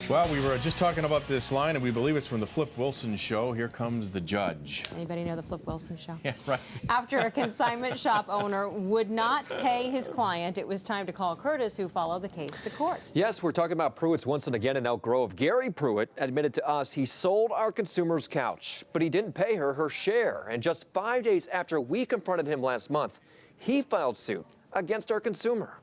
Well, we were just talking about this line, and we believe it's from the Flip Wilson show. Here comes the judge. Anybody know the Flip Wilson show? Yeah, right. After a consignment shop owner would not pay his client, it was time to call Kurtis, who followed the case to court. Yes, we're talking about Pruitt's once and again in Elk Grove. Gary Pruitt admitted to us he sold our consumer's couch, but he didn't pay her share. And just 5 days after we confronted him last month, he filed suit against our consumer.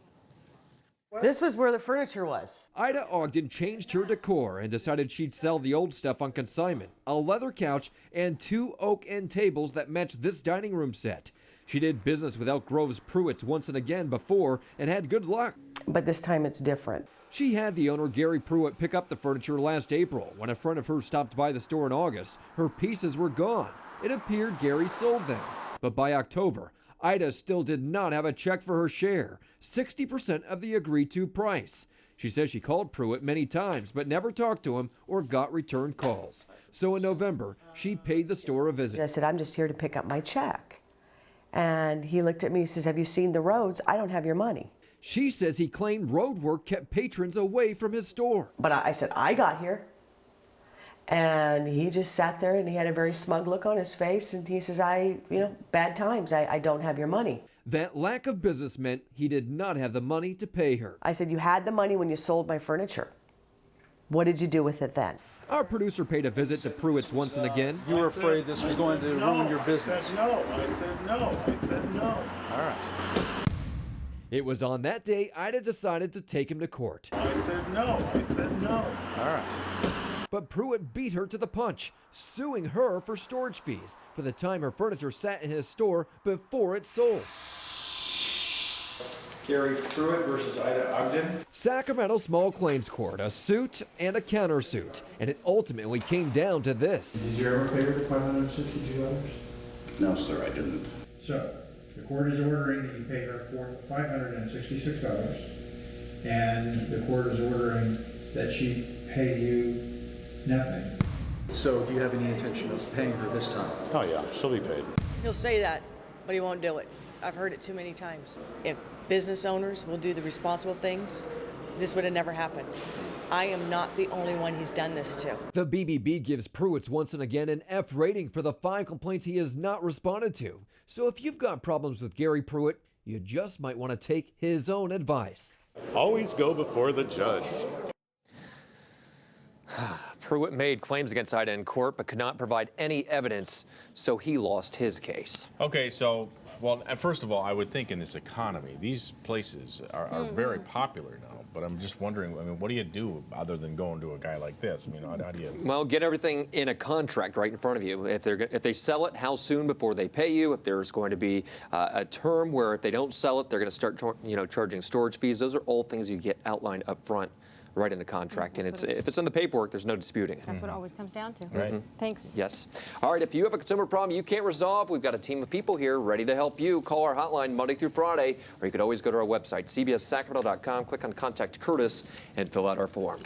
This was where the furniture was. Ida Ogden changed her decor and decided she'd sell the old stuff on consignment, a leather couch and 2 oak end tables that matched this dining room set. She did business with Elk Grove's Pruitt's once and again before and had good luck. But this time it's different. She had the owner Gary Pruitt pick up the furniture last April. When a friend of hers stopped by the store in August, her pieces were gone. It appeared Gary sold them. But by October, Ida still did not have a check for her share, 60% of the agreed-to price. She says she called Pruitt many times but never talked to him or got return calls. So in November, she paid the store a visit. I said, I'm just here to pick up my check. And he looked at me and says, have you seen the roads? I don't have your money. She says he claimed road work kept patrons away from his store. But I said, I got here. And he just sat there and he had a very smug look on his face. And he says, bad times, I don't have your money. That lack of business meant he did not have the money to pay her. I said, you had the money when you sold my furniture. What did you do with it then? Our producer paid a visit to Pruitt's once and again. You were afraid this was going to ruin your business. I said no. All right. It was on that day Ida decided to take him to court. I said no. All right. But Pruitt beat her to the punch, suing her for storage fees for the time her furniture sat in his store before it sold. Gary Pruitt versus Ida Ogden. Sacramento Small Claims Court, a suit and a countersuit, and it ultimately came down to this. Did you ever pay her the $562? No, sir, I didn't. So, the court is ordering that you pay her $566, and the court is ordering that she pay you nothing. So do you have any intention of paying her this time? Oh yeah, she'll be paid. He'll say that, but he won't do it. I've heard it too many times. If business owners will do the responsible things, this would have never happened. I am not the only one he's done this to. The BBB gives Pruitt's once and again an F rating for the 5 complaints he has not responded to. So if you've got problems with Gary Pruitt, you just might want to take his own advice. Always go before the judge. Pruitt made claims against Ida in court but could not provide any evidence, so he lost his case. Okay, so, well, first of all, I would think in this economy, these places are very popular now. But I'm just wondering, I mean, what do you do other than going to a guy like this? I mean, how do you? Well, get everything in a contract right in front of you. If they sell it, how soon before they pay you? If there's going to be a term where if they don't sell it, they're going to start, charging storage fees. Those are all things you get outlined up front, right in the contract. And if it's in the paperwork, there's no disputing it. That's what it always comes down to. Right. Thanks. Yes. All right, if you have a consumer problem you can't resolve, we've got a team of people here ready to help you. Call our hotline Monday through Friday, or you could always go to our website, cbssacramento.com, click on Contact Kurtis, and fill out our form.